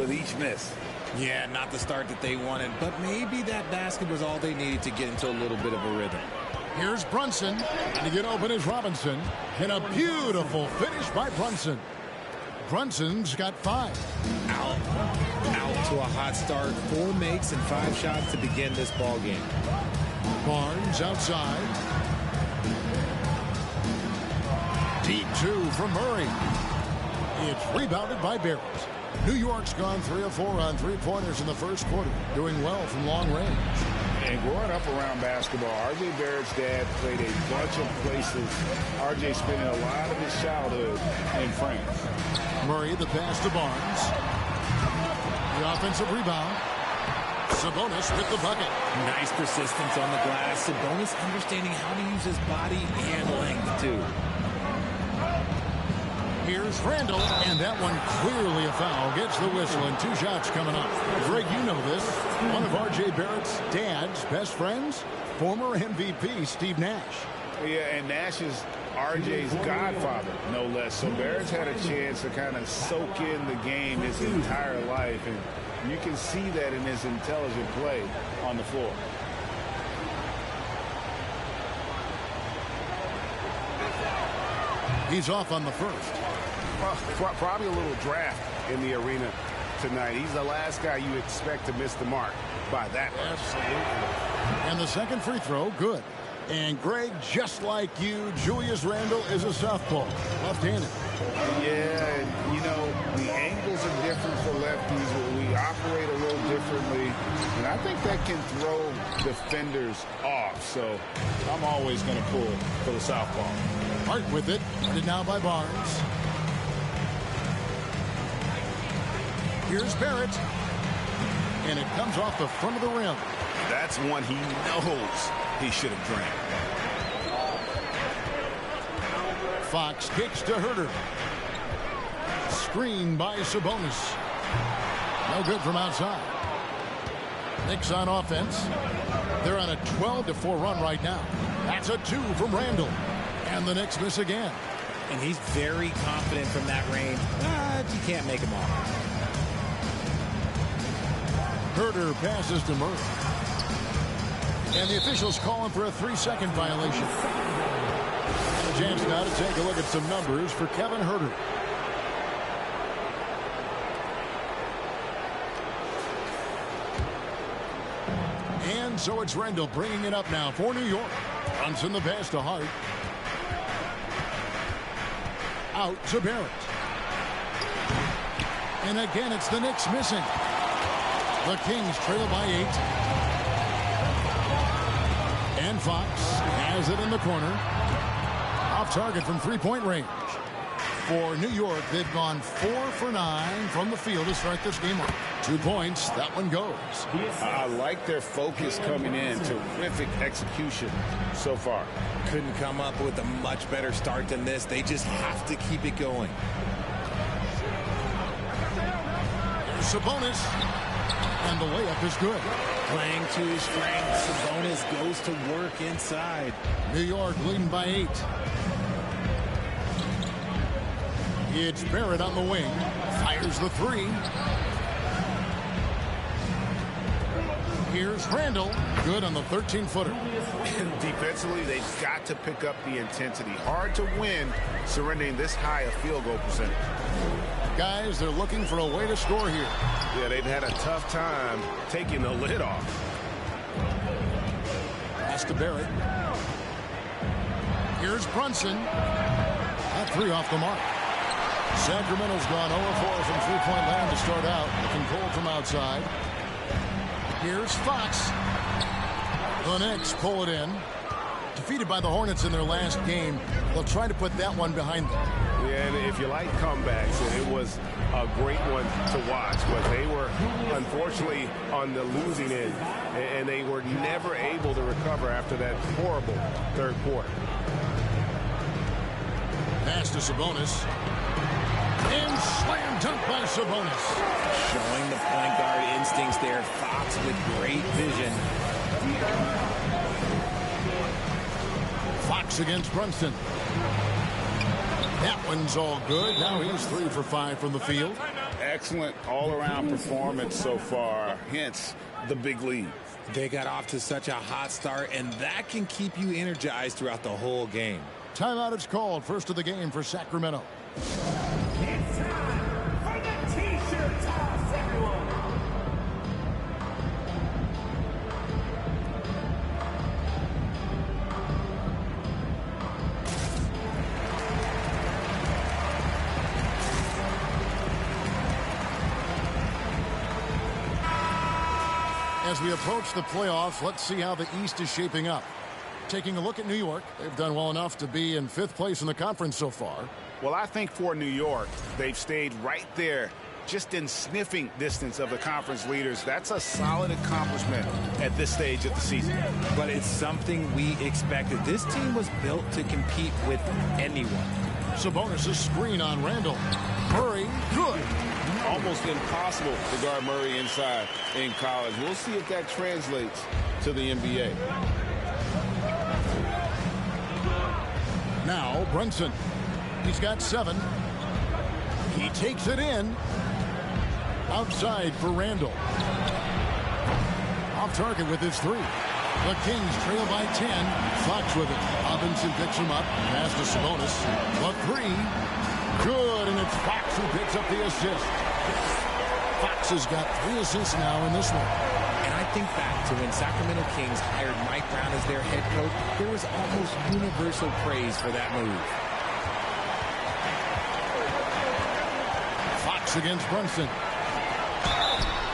with each miss. Yeah, not the start that they wanted, but maybe that basket was all they needed to get into a little bit of a rhythm. Here's Brunson, and to get open is Robinson, and a beautiful finish by Brunson. Brunson's got 5. Out to a hot start. 4 makes and 5 shots to begin this ball game. Barnes outside. Deep 2 from Murray. It's rebounded by Barrett. New York's gone 3 of 4 on 3-pointers in the first quarter, doing well from long range. And growing up around basketball, R.J. Barrett's dad played a bunch of places. R.J. spending a lot of his childhood in France. Murray, the pass to Barnes. The offensive rebound. Sabonis with the bucket. Nice persistence on the glass. Sabonis understanding how to use his body and length, too. Here's Randall, and that one clearly a foul. Gets the whistle, and 2 shots coming up. Greg, you know this. One of R.J. Barrett's dad's best friends, former MVP Steve Nash. Yeah, and Nash is R.J.'s godfather, no less. So Barrett's had a chance to kind of soak in the game his entire life, and you can see that in his intelligent play on the floor. He's off on the first. Probably a little draft in the arena tonight. He's the last guy you expect to miss the mark by that much. Absolutely. And the second free throw, good. And Greg, just like you, Julius Randle is a southpaw, left-handed. Yeah, and you know, the angles are different for lefties. We operate a little differently. And I think that can throw defenders off. So I'm always going to pull for the southpaw. Hart with it. Guarded now by Barnes. Here's Barrett. And it comes off the front of the rim. That's one he knows he should have drained. Fox kicks to Herter. Screen by Sabonis. No good from outside. Knicks on offense. They're on a 12-4 run right now. That's a 2 from Randall. And the Knicks miss again. And he's very confident from that range, but you can't make him off. Herter passes to Murray. And the officials calling for a 3-second violation. And a chance now to take a look at some numbers for Kevin Herter. And so it's Randall bringing it up now for New York. Brunson the pass to Hart. Out to Barrett. And again, it's the Knicks missing. The Kings trail by 8. And Fox has it in the corner. Off target from 3-point range. For New York, they've gone 4 for 9 from the field to start this game off. 2 points. That one goes. I like their focus coming in. Terrific execution so far. Couldn't come up with a much better start than this. They just have to keep it going. Sabonis. And the layup is good. Playing to his strength. Sabonis goes to work inside. New York leading by 8. It's Barrett on the wing. Fires the 3. Here's Randall. Good on the 13-footer. Defensively, they've got to pick up the intensity. Hard to win surrendering this high a field goal percentage. Guys, they're looking for a way to score here. Yeah, they've had a tough time taking the lid off. Pass to Barrett. Here's Brunson. That 3 off the mark. Sacramento's gone 0-4 from 3-point land to start out. Looking cold from outside. Here's Fox. The Knicks pull it in. Defeated by the Hornets in their last game. They'll try to put that one behind them. Yeah, and if you like comebacks, it was a great one to watch. But they were, unfortunately, on the losing end. And they were never able to recover after that horrible third quarter. Pass to Sabonis. And slam dunk by Sabonis. Showing the point guard instincts there. Fox with great vision. Fox against Brunson. That one's all good. Now he's 3 for 5 from the field. excellent all-around performance so far, hence the big lead. They got off to such a hot start, and that can keep you energized throughout the whole game. Timeout is called. First of the game for Sacramento. It's time for the T-shirt toss, everyone. As we approach the playoffs, let's see how the East is shaping up. Taking a look at New York, they've done well enough to be in 5th place in the conference so far. Well, I think for New York, they've stayed right there, just in sniffing distance of the conference leaders. That's a solid accomplishment at this stage of the season. But it's something we expected. This team was built to compete with anyone. Sabonis' screen on Randall. Murray, good. Almost impossible to guard Murray inside in college. We'll see if that translates to the NBA. Now Brunson. He's got 7. He takes it in. Outside for Randall. Off target with his 3. The Kings trail by 10. Fox with it. Robinson picks him up. Pass to Sabonis. The 3. Good, and it's Fox who picks up the assist. Fox has got 3 assists now in this one. And I think back to when Sacramento Kings hired Mike Brown as their head coach, there was almost universal praise for that move. Fox against Brunson.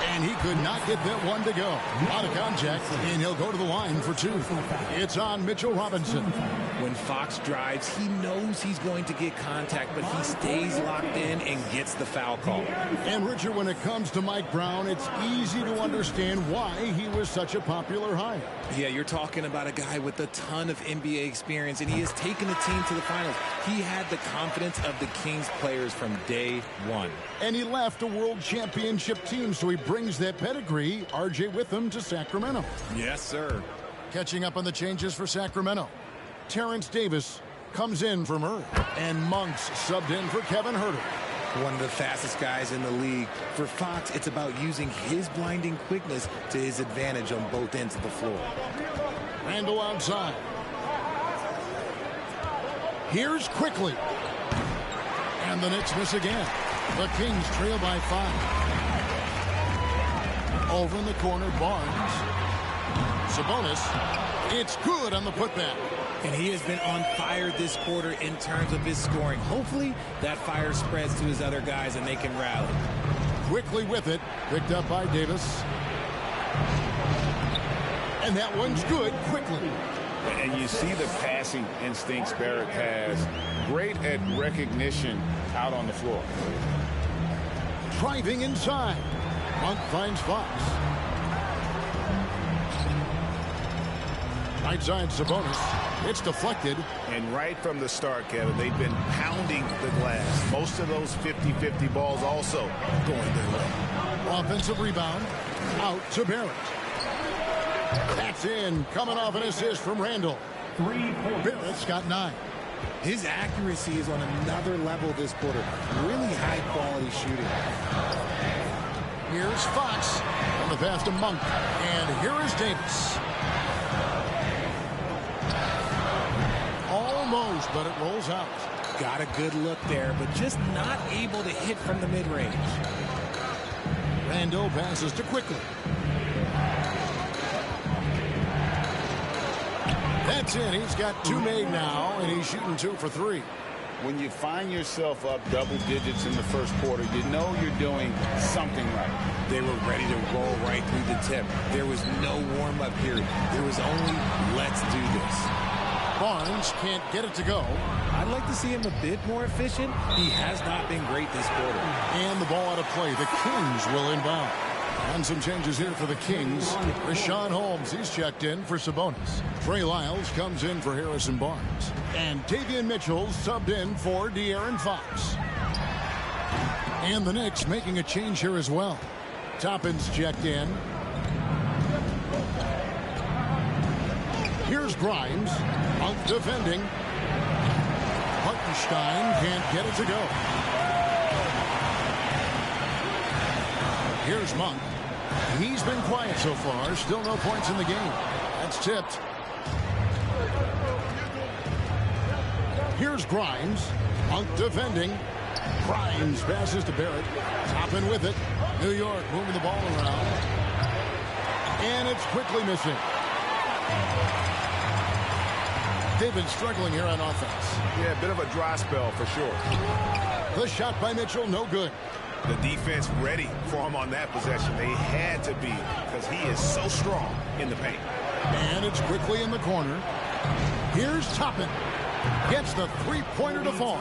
And he could not get that one to go. Out of contact, and he'll go to the line for 2. It's on Mitchell Robinson. When Fox drives, he knows he's going to get contact, but he stays locked in and gets the foul call. And, Richard, when it comes to Mike Brown, it's easy to understand why he was such a popular hire. Yeah, you're talking about a guy with a ton of NBA experience, and he has taken the team to the finals. He had the confidence of the Kings players from day one. And he left a world championship team, so he brings that pedigree, RJ, with him to Sacramento. Yes, sir. Catching up on the changes for Sacramento. Terrence Davis comes in for Murray. And Monks subbed in for Kevin Huerter. One of the fastest guys in the league. For Fox, it's about using his blinding quickness to his advantage on both ends of the floor. Randall outside. Here's Quickly. And the Knicks miss again. The Kings trail by 5. Over in the corner, Barnes. Sabonis. It's good on the putback. And he has been on fire this quarter in terms of his scoring. Hopefully, that fire spreads to his other guys and they can rally. Quickly with it. Picked up by Davis. And that one's good. Quickly. And you see the passing instincts Barrett has. Great at recognition out on the floor. Driving inside. Monk finds Fox. Right side Sabonis. It's deflected. And right from the start, Kevin, they've been pounding the glass. Most of those 50-50 balls also going their way. Offensive rebound. Out to Barrett. That's in. Coming off an assist from Randall. 3 points. Barrett's got 9. His accuracy is on another level this quarter. Really high-quality shooting. Here's Fox on the pass to Monk. And here is Davis. Almost, but it rolls out. Got a good look there, but just not able to hit from the mid-range. Randall passes to Quickly. That's in. He's got 2 made now, and he's shooting 2 for 3. When you find yourself up double digits in the first quarter, you know you're doing something right. They were ready to roll right through the tip. There was no warm-up period. There was only, let's do this. Barnes can't get it to go. I'd like to see him a bit more efficient. He has not been great this quarter. And the ball out of play. The Kings will inbound. And some changes here for the Kings. Rashawn Holmes, he's checked in for Sabonis. Trey Lyles comes in for Harrison Barnes. And Davion Mitchell subbed in for De'Aaron Fox. And the Knicks making a change here as well. Toppin's checked in. Here's Grimes. Monk defending. Hartenstein can't get it to go. Here's Monk. He's been quiet so far. Still no points in the game. That's tipped. Here's Grimes. Monk defending. Grimes passes to Barrett. Toppin with it. New York moving the ball around. And it's quickly missing. They've been struggling here on offense. Yeah, a bit of a dry spell for sure. The shot by Mitchell, no good. The defense ready for him on that possession. They had to be because he is so strong in the paint. And it's quickly in the corner. Here's Toppin. Gets the three-pointer to fall.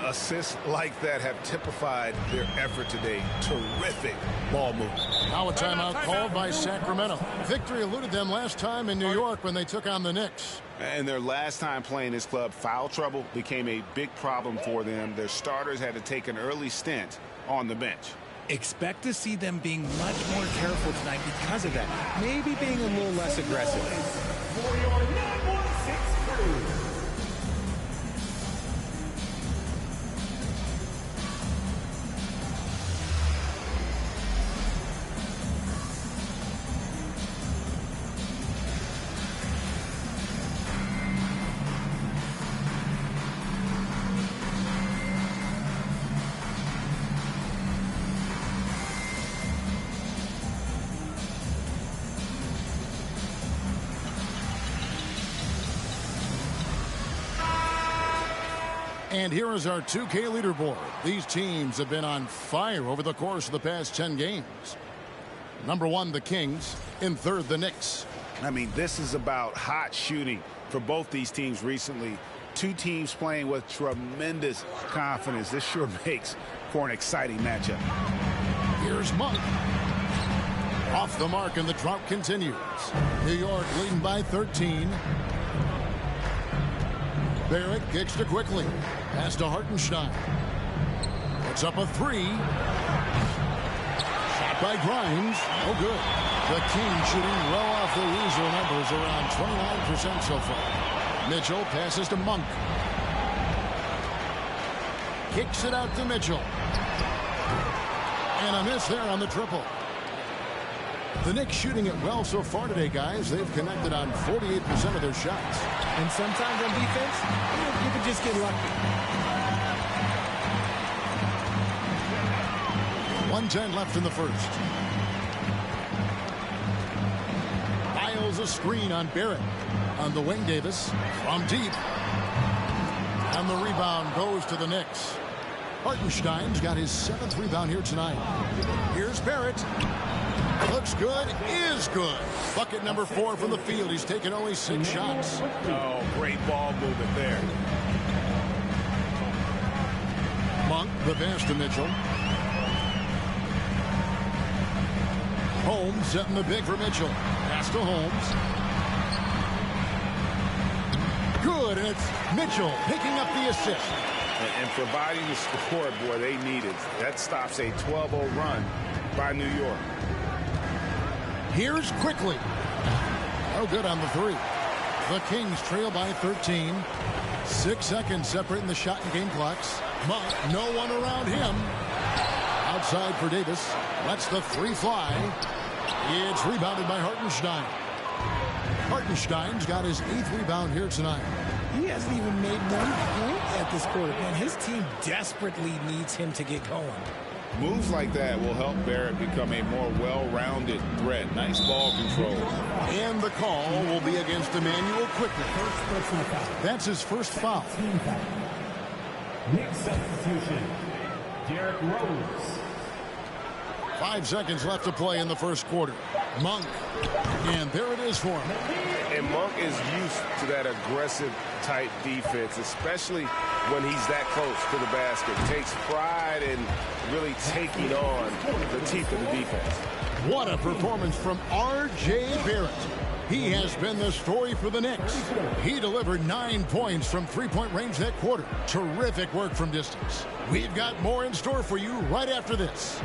Assists like that have typified their effort today. Terrific ball movement. Now a timeout called by Sacramento. Victory eluded them last time in New York when they took on the Knicks. And their last time playing this club, foul trouble became a big problem for them. Their starters had to take an early stint on the bench. Expect to see them being much more careful tonight because of that. Maybe being a little less aggressive. For your 916 crew. And here is our 2K leaderboard. These teams have been on fire over the course of the past 10 games. Number 1, the Kings. In third, the Knicks. I mean, this is about hot shooting for both these teams recently. Two teams playing with tremendous confidence. This sure makes for an exciting matchup. Here's Monk. Off the mark, and the drought continues. New York leading by 13. Barrett kicks to quickly. Pass to Hartenstein. Puts up a three. Shot by Grimes. Oh, good. The Kings shooting well off the usual numbers, around 29% so far. Mitchell passes to Monk. Kicks it out to Mitchell. And a miss there on the triple. The Knicks shooting it well so far today, guys. They've connected on 48% of their shots. And sometimes on defense, you can just get lucky. 1:10 left in the first. Miles a screen on Barrett. On the wing, Davis. From deep. And the rebound goes to the Knicks. Hartenstein's got his 7th rebound here tonight. Here's Barrett. Looks good, is good. Bucket number 4 from the field. He's taken only 6 shots. Oh, great ball movement there. Monk, the pass to Mitchell. Holmes setting the big for Mitchell. Pass to Holmes. Good, and it's Mitchell picking up the assist. And providing the scoreboard they needed. That stops a 12-0 run by New York. Here's quickly. Oh, good on the three. The Kings trail by 13. 6 seconds separating the shot and game clocks. Monk, no one around him. Outside for Davis. Lets the three fly. It's rebounded by Hartenstein. Hartenstein's got his 8th rebound here tonight. He hasn't even made one point at this quarter. Man, his team desperately needs him to get going. Moves like that will help Barrett become a more well-rounded threat. Nice ball control. And the call will be against Emmanuel quickly. That's his first foul. Next substitution, Derrick Rose. 5 seconds left to play in the first quarter. Monk. And there it is for him. And Monk is used to that aggressive type defense, especially when he's that close to the basket. Takes pride in really taking on the teeth of the defense. What a performance from R.J. Barrett. He has been the story for the Knicks. He delivered 9 points from three-point range that quarter. Terrific work from distance. We've got more in store for you right after this.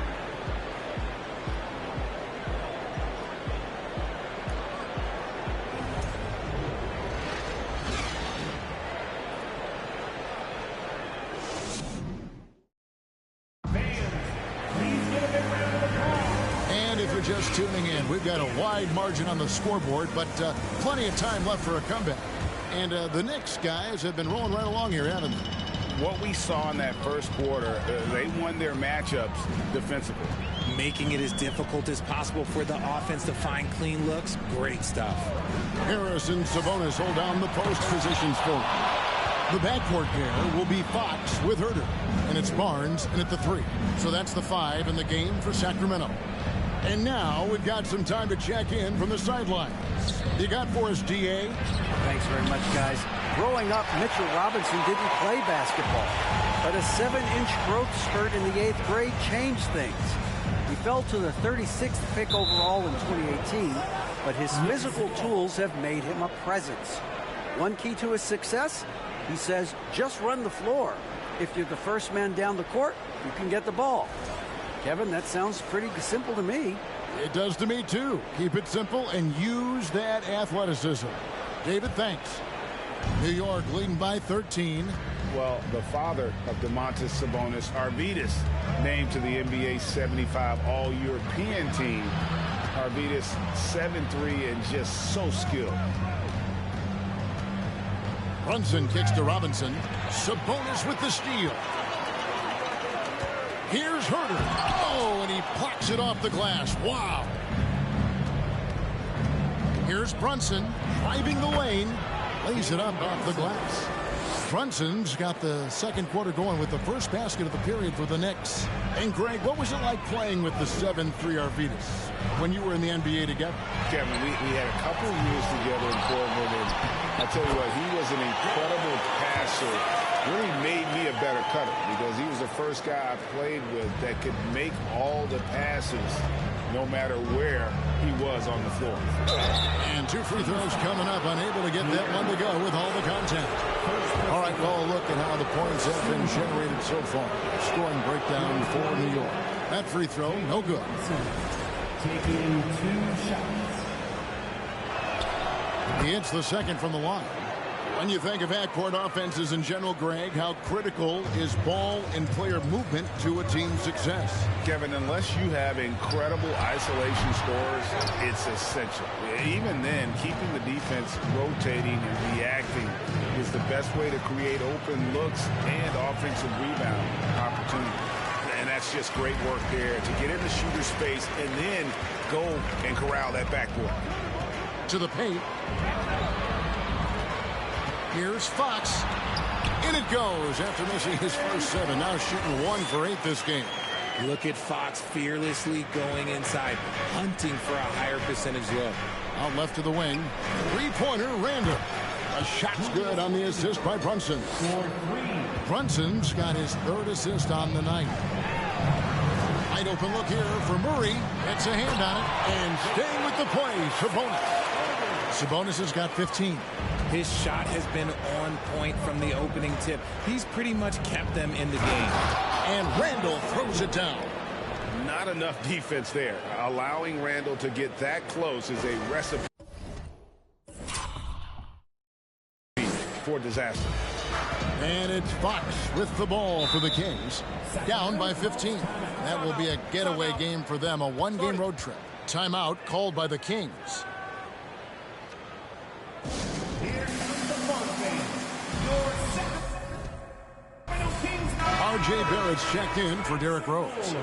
Fans, please give a big round of applause tuning in. We've got a wide margin on the scoreboard, but plenty of time left for a comeback. And the Knicks guys have been rolling right along here, haven't they? What we saw in that first quarter, they won their matchups defensively. Making it as difficult as possible for the offense to find clean looks. Great stuff. Harris and Sabonis hold down the post positions for him. The backcourt pair will be Fox with Herter. And it's Barnes and at the 3. So that's the 5 in the game for Sacramento. And now we've got some time to check in from the sidelines. You got for us, D.A.? Thanks very much, guys. Growing up, Mitchell Robinson didn't play basketball, but a 7-inch growth spurt in the 8th grade changed things. He fell to the 36th pick overall in 2018, but his physical tools have made him a presence. One key to his success, he says, just run the floor. If you're the first man down the court, you can get the ball. Kevin, that sounds pretty simple to me. It does to me, too. Keep it simple and use that athleticism. David, thanks. New York leading by 13. Well, the father of Domantas Sabonis, Arvydas, named to the NBA 75 All-European team. Arvydas 7'3" and just so skilled. Brunson kicks to Robinson. Sabonis with the steal. Here's Herter. Oh, and he plucks it off the glass. Wow. Here's Brunson driving the lane. Lays it up off the glass. Brunson's got the second quarter going with the first basket of the period for the Knicks. And Greg, what was it like playing with the 7'3" Arvydas when you were in the NBA together? Kevin, we had a couple of years together in Portland, and I tell you what, he was an incredible passer. Really made me a better cutter because he was the first guy I played with that could make all the passes no matter where he was on the floor. And 2 free throws coming up, unable to get that one to go with all the contact. All right, well, look at how the points have been generated so far. Scoring breakdown for New York. That free throw, no good. Taking 2 shots. He hits the second from the line. When you think of backcourt offenses in general, Greg, how critical is ball and player movement to a team's success? Kevin, unless you have incredible isolation scores, it's essential. Even then, keeping the defense rotating and reacting is the best way to create open looks and offensive rebound opportunities. And that's just great work there to get in the shooter space and then go and corral that backcourt. To the paint. Here's Fox. In it goes after missing his first 7. Now shooting 1 for 8 this game. Look at Fox fearlessly going inside, hunting for a higher percentage look. Out left to the wing. Three-pointer, Randall. A shot's good on the assist by Brunson. Brunson's got his 3rd assist on the night. Wide open look here for Murray. It's a hand on it. And staying with the play, Sabonis. Sabonis has got 15. His shot has been on point from the opening tip. He's pretty much kept them in the game. And Randall throws it down. Not enough defense there. Allowing Randall to get that close is a recipe for disaster. And it's Fox with the ball for the Kings. Down by 15. That will be a getaway game for them, a 1-game road trip. Timeout called by the Kings. R.J. Barrett's checked in for Derrick Rose.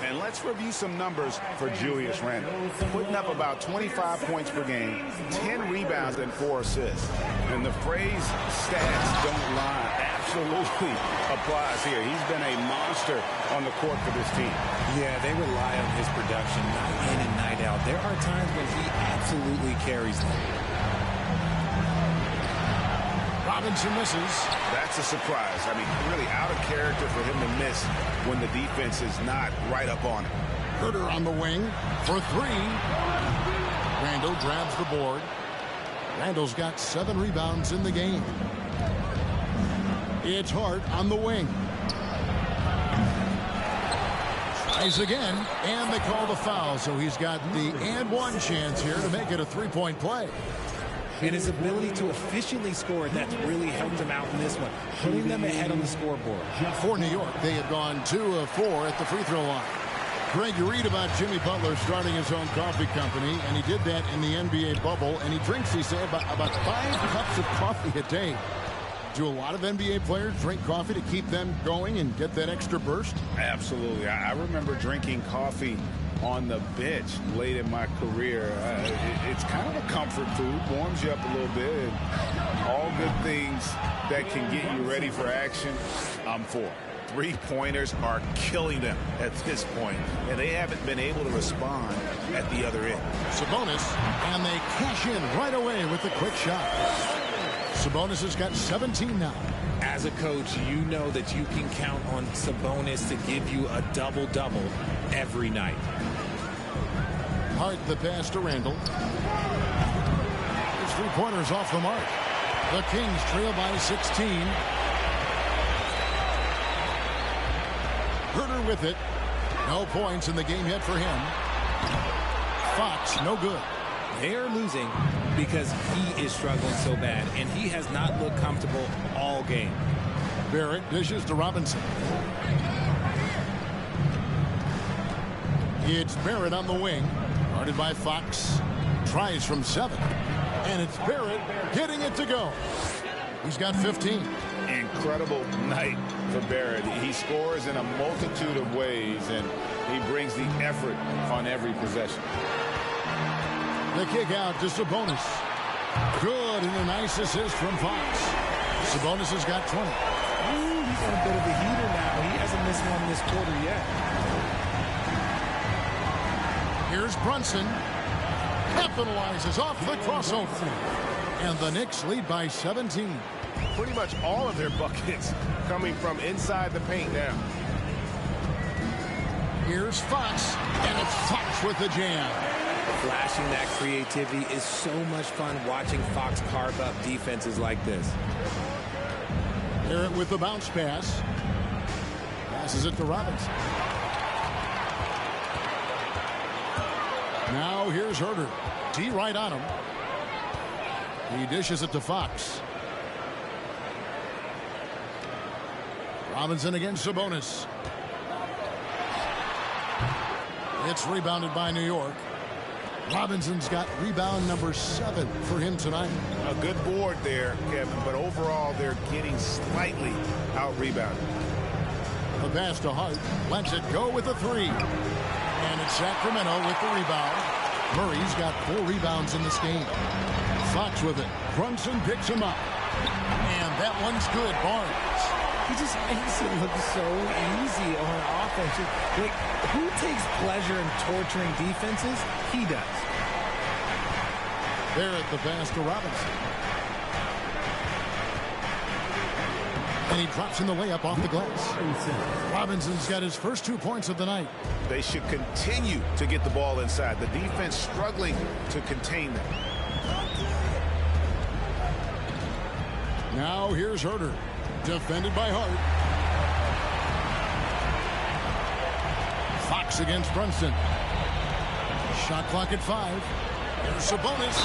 And let's review some numbers for Julius Randle. Putting up about 25 points per game, 10 rebounds, and 4 assists. And the phrase stats don't lie absolutely applies here. He's been a monster on the court for this team. Yeah, they rely on his production night in and night out. There are times when he absolutely carries them. Robinson misses. That's a surprise. I mean, really out of character for him to miss when the defense is not right up on it. Herter on the wing for 3. Randall grabs the board. Randall's got 7 rebounds in the game. It's Hart on the wing. Tries again, and they call the foul, so he's got the and 1 chance here to make it a 3-point play. And his ability to efficiently score, that's really helped him out in this one, putting them ahead on the scoreboard. For New York, they have gone 2 of 4 at the free throw line. Greg, you read about Jimmy Butler starting his own coffee company, and he did that in the NBA bubble, and he drinks, he said, about 5 cups of coffee a day. Do a lot of NBA players drink coffee to keep them going and get that extra burst? Absolutely. I remember drinking coffee on the bench late in my career. It's kind of a comfort food, warms you up a little bit, and all good things that can get you ready for action, I'm for. Three-pointers are killing them at this point, and they haven't been able to respond at the other end. Sabonis, and they cash in right away with the quick shot. Sabonis has got 17 now. As a coach, you know that you can count on Sabonis to give you a double-double every night. Hart the pass to Randall. His three-pointers off the mark. The Kings trail by 16. Herter with it. No points in the game yet for him. Fox, no good. They are losing because he is struggling so bad, and he has not looked comfortable all game. Barrett dishes to Robinson. It's Barrett on the wing. Guarded by Fox. Tries from 7. And it's Barrett getting it to go. He's got 15. Incredible night for Barrett. He scores in a multitude of ways, and he brings the effort on every possession. The kick out to Sabonis. Good, and a nice assist from Fox. Sabonis has got 20. Ooh, he's on a bit of a heater now. He hasn't missed one this quarter yet. Here's Brunson. Capitalizes off the crossover. And the Knicks lead by 17. Pretty much all of their buckets coming from inside the paint now. Here's Fox, and it's Fox with the jam. Flashing that creativity is so much fun watching Fox carve up defenses like this. Barrett with the bounce pass. Passes it to Robinson. Now here's Herter. D right on him. He dishes it to Fox. Robinson against Sabonis. It's rebounded by New York. Robinson's got rebound number 7 for him tonight. A good board there, Kevin, but overall they're getting slightly out-rebounded. The pass to Hart. Lets it go with a 3. And it's Sacramento with the rebound. Murray's got 4 rebounds in this game. Fox with it. Brunson picks him up. And that one's good. Barnes. He just makes it look so easy on offense. Like, who takes pleasure in torturing defenses? He does. Barrett the pass to Robinson. And he drops in the layup off the glass. Robinson's got his first 2 points of the night. They should continue to get the ball inside. The defense struggling to contain them. Now here's Herter. Defended by Hart. Fox against Brunson. Shot clock at 5. Here's Sabonis.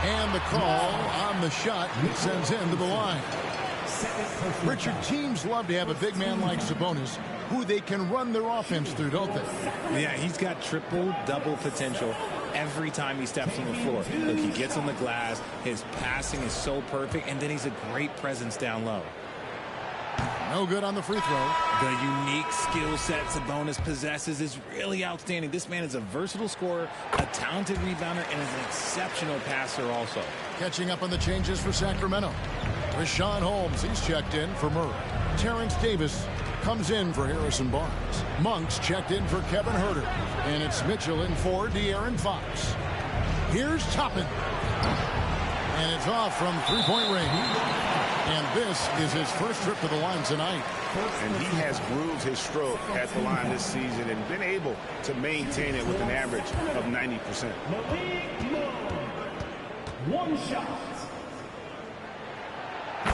And the call on the shot sends him to the line. Richard, teams love to have a big man like Sabonis who they can run their offense through, don't they? Yeah, he's got triple-double potential every time he steps on the floor. Look, he gets on the glass, his passing is so perfect, and then he's a great presence down low. No good on the free throw. The unique skill set Sabonis possesses is really outstanding. This man is a versatile scorer, a talented rebounder, and is an exceptional passer also. Catching up on the changes for Sacramento. Rashawn Holmes, he's checked in for Murray. Terrence Davis comes in for Harrison Barnes. Monk's checked in for Kevin Herter. And it's Mitchell in for De'Aaron Fox. Here's Toppin. And it's off from three-point range. And this is his first trip to the line tonight. And he has grooved his stroke at the line this season and been able to maintain it with an average of 90%. One shot.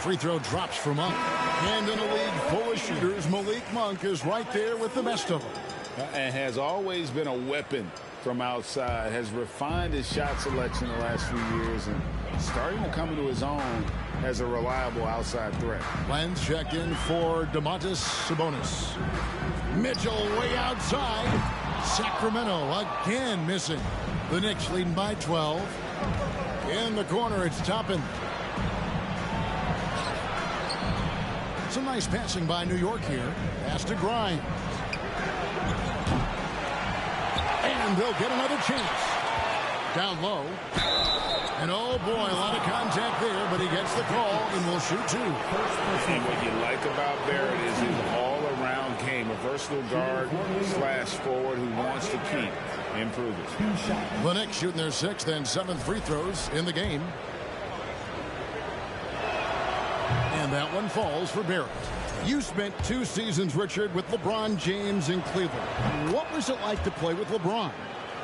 Free throw drops for Monk. And in a league full of shooters, Malik Monk is right there with the best of them. And has always been a weapon from outside. Has refined his shot selection the last few years and starting to come into his own as a reliable outside threat. Lens checked in for Domantas Sabonis. Mitchell way outside. Sacramento again missing. The Knicks leading by 12. In the corner, it's Toppin. Some nice passing by New York here. Pass to Grimes. And they'll get another chance. Down low. And oh boy, a lot of contact there, but he gets the call and will shoot two. And what you like about Barrett is his all-around game. A versatile guard slash forward who wants to keep improving. The Knicks shooting their 6th and 7th free throws in the game. And that one falls for Barrett. You spent 2 seasons, Richard, with LeBron James in Cleveland. What was it like to play with LeBron?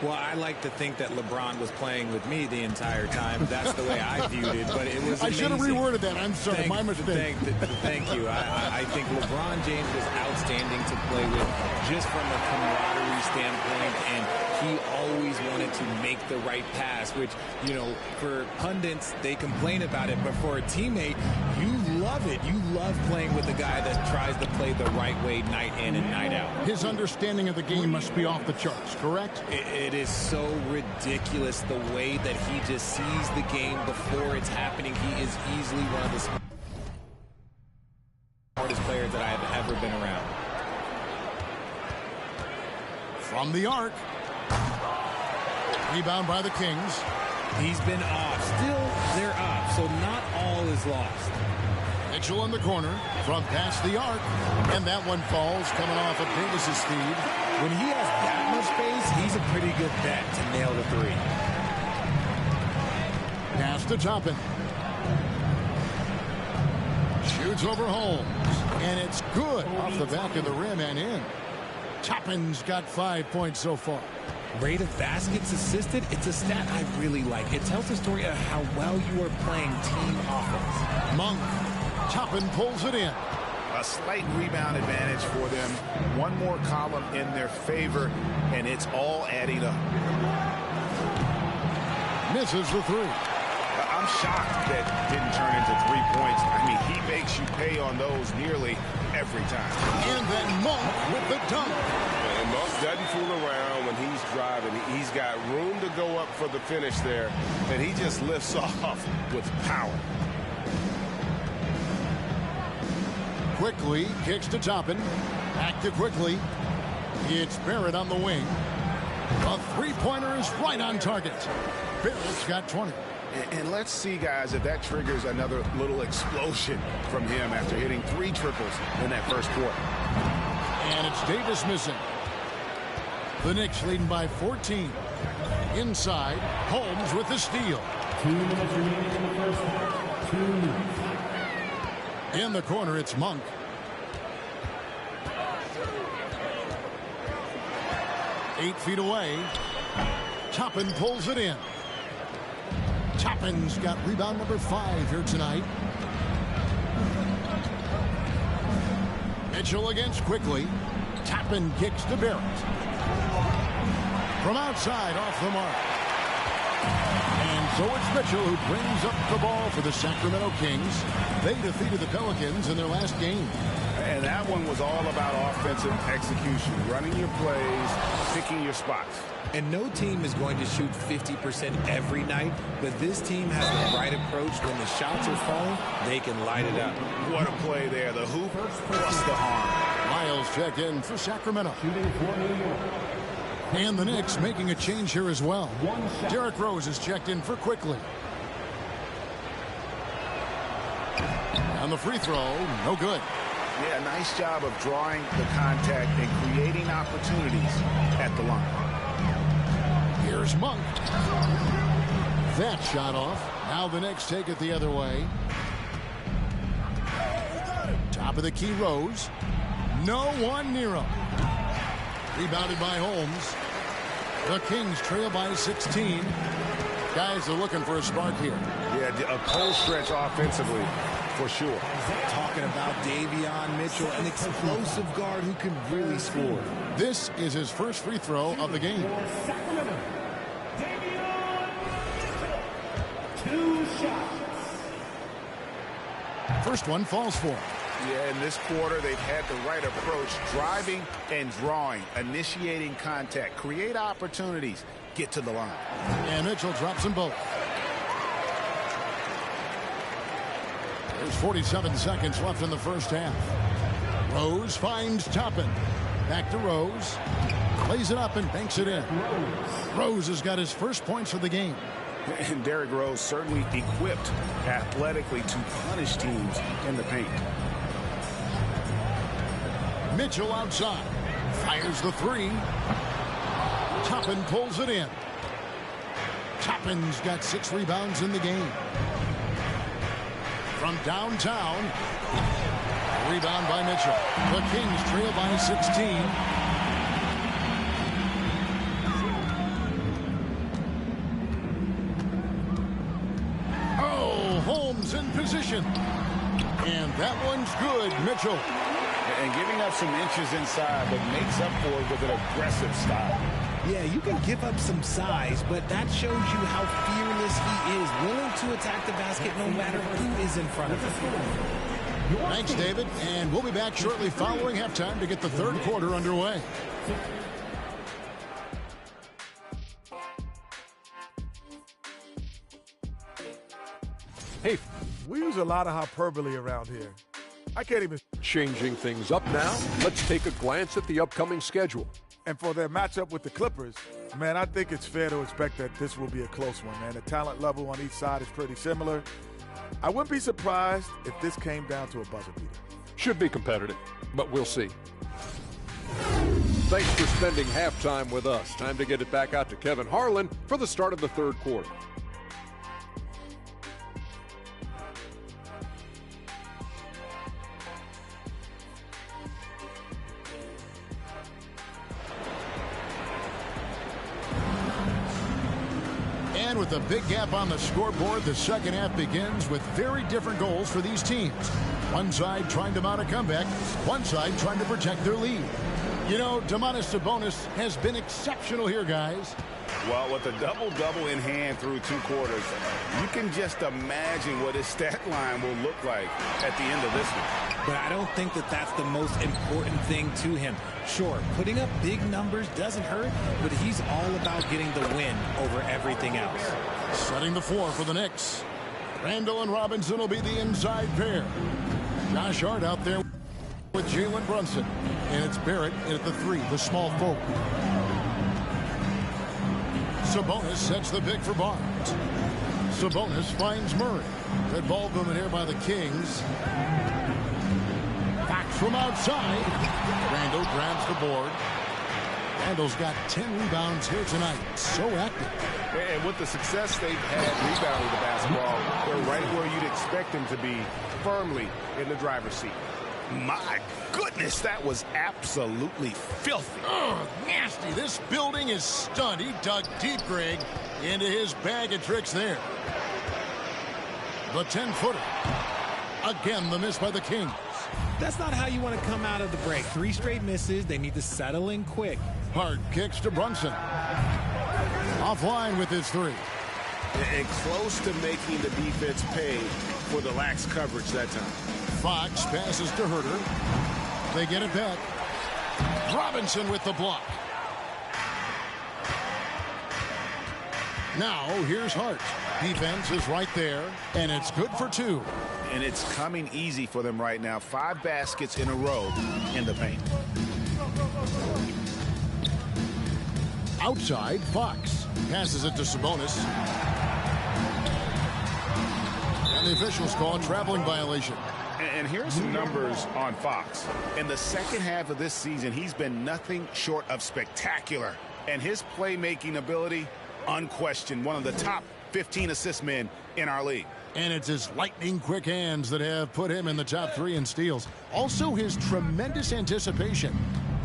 Well, I like to think that LeBron was playing with me the entire time. That's the way I viewed it, but it was amazing. I should have reworded that. I'm sorry, my mistake. Thank you. I think LeBron James was outstanding to play with just from a camaraderie standpoint, and he always wanted to make the right pass, which, you know, for pundits, they complain about it, but for a teammate, you love it. You love playing with a guy that tries to play the right way night in and night out. His understanding of the game must be off the charts, correct? It is so ridiculous the way that he just sees the game before it's happening. He is easily one of the smartest players that I have ever been around. From the arc. Rebound by the Kings. He's been off. Still, they're up, so not all is lost. Mitchell in the corner from past the arc. And that one falls coming off of Davis's feed. When he has that much space, he's a pretty good bet to nail the 3. Pass to Toppin. Shoots over Holmes. And it's good off the back of the rim and in. Toppin's got 5 points so far. Rate of baskets assisted, it's a stat I really like. It tells the story of how well you are playing team offense. Monk. Toppin pulls it in. A slight rebound advantage for them. One more column in their favor, and it's all adding up. Misses the 3. I'm shocked that didn't turn into 3 points. I mean, he makes you pay on those nearly every time. And then Monk with the dunk. And Monk doesn't fool around when he's driving. He's got room to go up for the finish there, and he just lifts off with power. Quickly kicks to Toppin. Back to Quickly. It's Barrett on the wing. A 3-pointer is right on target. Barrett's got 20. And let's see, guys, if that triggers another little explosion from him after hitting 3 triples in that first quarter. And it's Davis missing. The Knicks leading by 14. Inside, Holmes with the steal. 2 minutes remaining in the first half. 2 minutes. In the corner, it's Monk. Eight feet away. Toppin pulls it in. Toppin's got rebound number 5 here tonight. Mitchell against Quickly. Toppin kicks to Barrett. From outside, off the mark. And so it's Mitchell who brings up the ball for the Sacramento Kings. They defeated the Pelicans in their last game. And that one was all about offensive execution, running your plays, picking your spots. And no team is going to shoot 50% every night, but this team has the right approach. When the shots are falling, they can light it up. What a play there. The hoop plus the arm. Miles checked in for Sacramento. Shooting for New York. And the Knicks making a change here as well. Derrick Rose is checked in for Quickly. On the free throw, no good. Yeah, nice job of drawing the contact and creating opportunities at the line. Here's Monk. That shot off. Now the Knicks take it the other way. Top of the key, Rose. No one near him. Rebounded by Holmes. The Kings trail by 16. Guys are looking for a spark here. Yeah, a cold stretch offensively, for sure. Talking about Davion Mitchell, an explosive guard who can really score. This is his first free throw of the game. Sacramento. Davion. 2 shots. First one falls for him. Yeah, in this quarter, they've had the right approach, driving and drawing, initiating contact, create opportunities, get to the line. And Mitchell drops them both. There's 47 seconds left in the first half. Rose finds Toppin. Back to Rose. Plays it up and banks it in. Rose has got his first points of the game. And Derrick Rose certainly equipped athletically to punish teams in the paint. Mitchell outside. Fires the three. Toppin pulls it in. Toppin's got 6 rebounds in the game. From downtown. Rebound by Mitchell. The Kings trail by 16. Holmes in position. And that one's good, Mitchell. And giving up some inches inside, but makes up for it with an aggressive style. Yeah, you can give up some size, but that shows you how fearless he is, willing to attack the basket no matter who is in front of him. Thanks, David. And we'll be back shortly following halftime to get the third quarter underway. Hey, we use a lot of hyperbole around here. I can't even. Changing things up now, let's take a glance at the upcoming schedule. And for their matchup with the Clippers, man, I think it's fair to expect that this will be a close one, man. The talent level on each side is pretty similar. I wouldn't be surprised if this came down to a buzzer beater. Should be competitive, but we'll see. Thanks for spending halftime with us. Time to get it back out to Kevin Harlan for the start of the third quarter. And with a big gap on the scoreboard, the second half begins with very different goals for these teams. One side trying to mount a comeback, one side trying to protect their lead. You know, Domantas Sabonis has been exceptional here, guys. Well, with a double-double in hand through 2 quarters, you can just imagine what his stat line will look like at the end of this one. But I don't think that that's the most important thing to him. Sure, putting up big numbers doesn't hurt, but he's all about getting the win over everything else. Setting the floor for the Knicks. Randall and Robinson will be the inside pair. Josh Hart out there with Jalen Brunson. And it's Barrett at the 3, the small forward. Sabonis sets the pick for Barnes. Sabonis finds Murray. Good ball movement here by the Kings. Fox from outside. Randall grabs the board. Randall's got 10 rebounds here tonight. So active. And with the success they've had rebounding the basketball, they're right where you'd expect them to be, firmly in the driver's seat. My goodness, that was absolutely filthy. Oh, nasty. This building is stunned. He dug deep, Greg, into his bag of tricks there. The 10-footer. Again, the miss by the Kings. That's not how you want to come out of the break. 3 straight misses. They need to settle in quick. Hard kicks to Brunson. Offline with his 3. And close to making the defense pay for the lax coverage that time. Fox passes to Herter. They get it back. Robinson with the block. Now here's Hart. Defense is right there, and it's good for 2. And it's coming easy for them right now. 5 baskets in a row in the paint. Outside, Fox passes it to Sabonis. And the officials call a traveling violation. And here's some numbers on Fox. In the second half of this season, he's been nothing short of spectacular. And his playmaking ability, unquestioned, one of the top 15 assist men in our league. And it's his lightning-quick hands that have put him in the top 3 in steals. Also, his tremendous anticipation.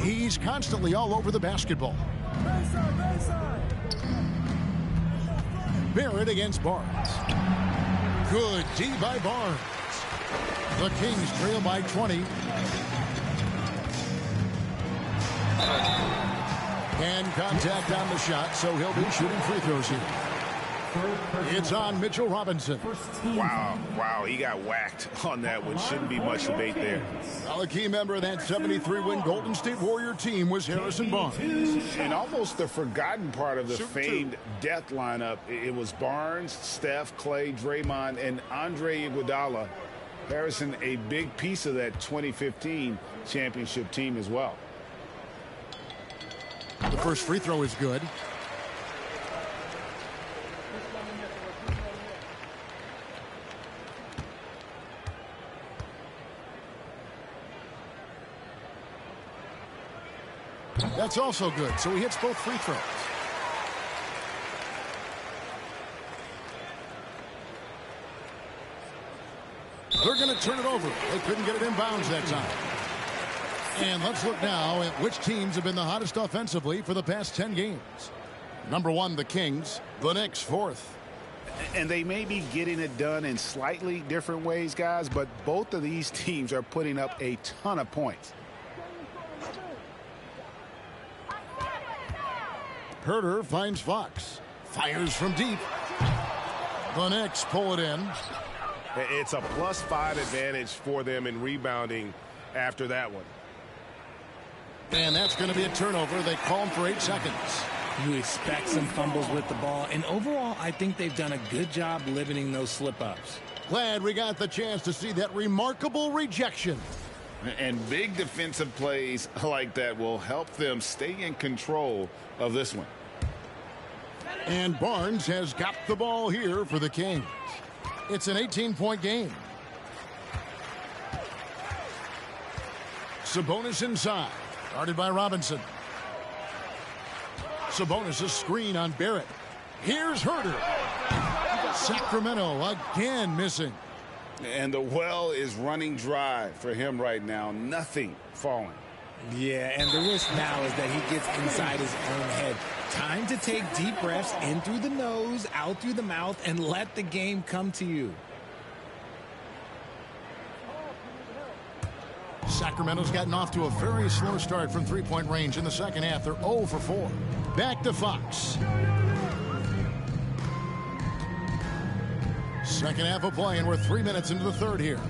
He's constantly all over the basketball. Barrett against Barnes. Good D by Barnes. The Kings trail by 20. And contact on the shot, so he'll be shooting free throws here. It's on Mitchell Robinson. Wow, he got whacked on that one. Shouldn't be much debate there. Well, a key member of that 73-win Golden State Warrior team was Harrison Barnes. And almost the forgotten part of the famed death lineup, it was Barnes, Steph, Clay, Draymond, and Andre Iguodala. Harrison, a big piece of that 2015 championship team as well. The first free throw is good. That's also good, so he hits both free throws. They're going to turn it over. They couldn't get it inbounds that time. And let's look now at which teams have been the hottest offensively for the past 10 games. Number 1, the Kings. The Knicks, 4th. And they may be getting it done in slightly different ways, guys, but both of these teams are putting up a ton of points. Herter finds Fox. Fires from deep. The Knicks pull it in. It's a +5 advantage for them in rebounding after that one. And that's going to be a turnover. They call him for 8 seconds. You expect some fumbles with the ball, and overall, I think they've done a good job limiting those slip-ups. Glad we got the chance to see that remarkable rejection. And big defensive plays like that will help them stay in control of this one. And Barnes has got the ball here for the Kings. It's an 18-point game. Sabonis inside. Guarded by Robinson. Sabonis a screen on Barrett. Here's Herter. Sacramento again missing. And the well is running dry for him right now. Nothing falling. Yeah, and the risk now is that he gets inside his own head. Time to take deep breaths in through the nose, out through the mouth, and let the game come to you. Sacramento's gotten off to a very slow start from three-point range in the second half. They're 0 for 4. Back to Fox. Second half of play, and we're 3 minutes into the third here.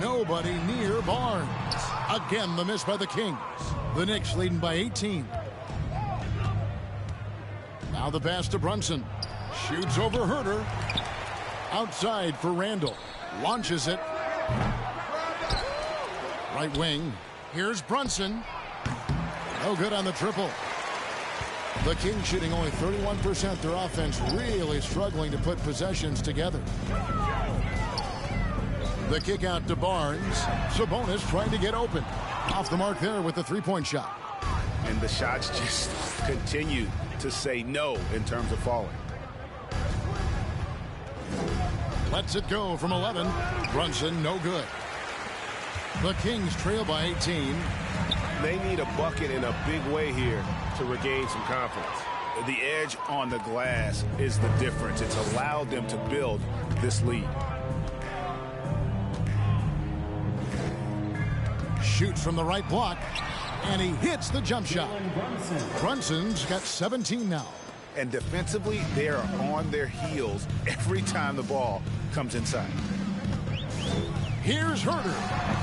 Nobody near Barnes. Again, the miss by the Kings. The Knicks leading by 18. Now the pass to Brunson. Shoots over Herter. Outside for Randall. Launches it. Right wing. Here's Brunson. No good on the triple. The Kings shooting only 31%. Their offense really struggling to put possessions together. The kick out to Barnes. Sabonis trying to get open. Off the mark there with the three-point shot. And the shots just continue to say no in terms of falling. Lets it go from 11. Brunson, no good. The Kings trail by 18. They need a bucket in a big way here to regain some confidence. The edge on the glass is the difference. It's allowed them to build this lead. Shoots from the right block, and he hits the jump shot. Brunson's got 17 now. And defensively, they are on their heels every time the ball comes inside. Here's Herter.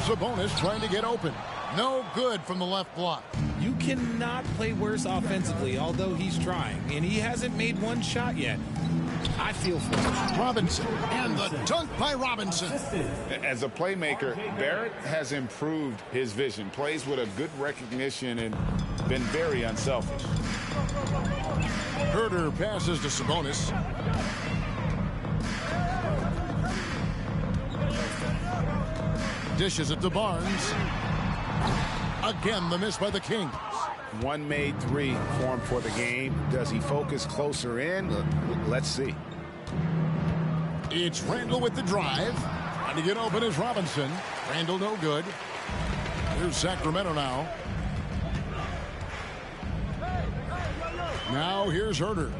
Sabonis trying to get open. No good from the left block. You cannot play worse offensively, although he's trying, and he hasn't made one shot yet. I feel for him. Robinson, and the dunk by Robinson. As a playmaker, Barrett has improved his vision, plays with a good recognition, and been very unselfish. Herter passes to Sabonis. Dishes it to Barnes. Again, the miss by the Kings. One made three for him for the game. Does he focus closer in? Let's see. It's Randall with the drive. Trying to get open is Robinson. Randall no good. Here's Sacramento now. Now here's Herter.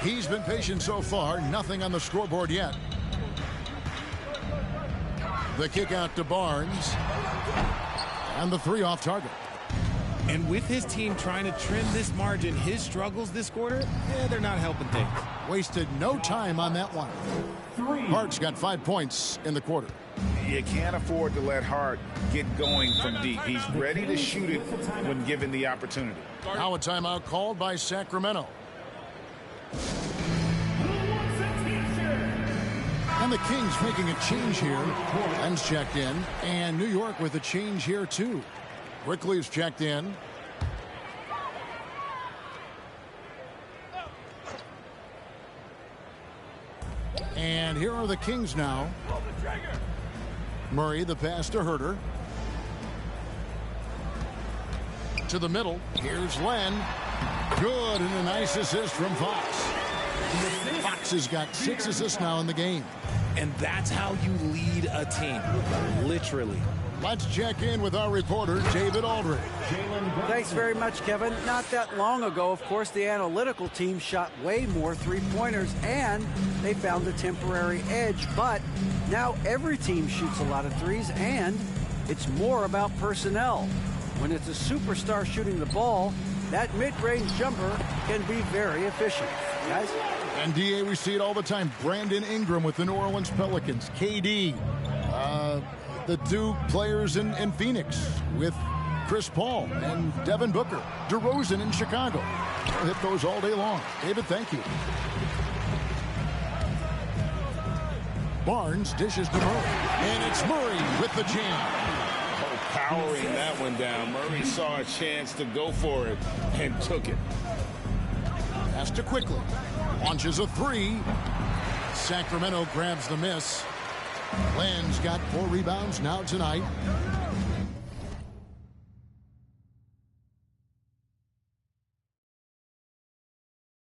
He's been patient so far. Nothing on the scoreboard yet. The kick out to Barnes. And the three off target. And with his team trying to trim this margin, his struggles this quarter, they're not helping things. Wasted no time on that one. Hart's got 5 points in the quarter. You can't afford to let Hart get going from deep. He's ready to shoot it when given the opportunity. Now a timeout called by Sacramento. And the Kings making a change here. Len's checked in. And New York with a change here, too. Quickly's checked in. And here are the Kings now. Murray, the pass to Herter. To the middle. Here's Len. Good, and a nice assist from Fox. Fox has got 6 assists now in the game. And that's how you lead a team, literally. Let's check in with our reporter, David Aldridge. Thanks very much, Kevin. Not that long ago, of course, the analytical team shot way more three-pointers, and they found a temporary edge. But now every team shoots a lot of threes, and it's more about personnel. When it's a superstar shooting the ball, that mid-range jumper can be very efficient. Guys? And, D.A., we see it all the time. Brandon Ingram with the New Orleans Pelicans. KD. The Duke players in Phoenix with Chris Paul and Devin Booker. DeRozan in Chicago. We'll hit those all day long. David, thank you. Barnes dishes to Murray. And it's Murray with the jam. Powering that one down. Murray saw a chance to go for it and took it. Pass to Quickly. Launches a three. Sacramento grabs the miss. Len's got 4 rebounds now tonight.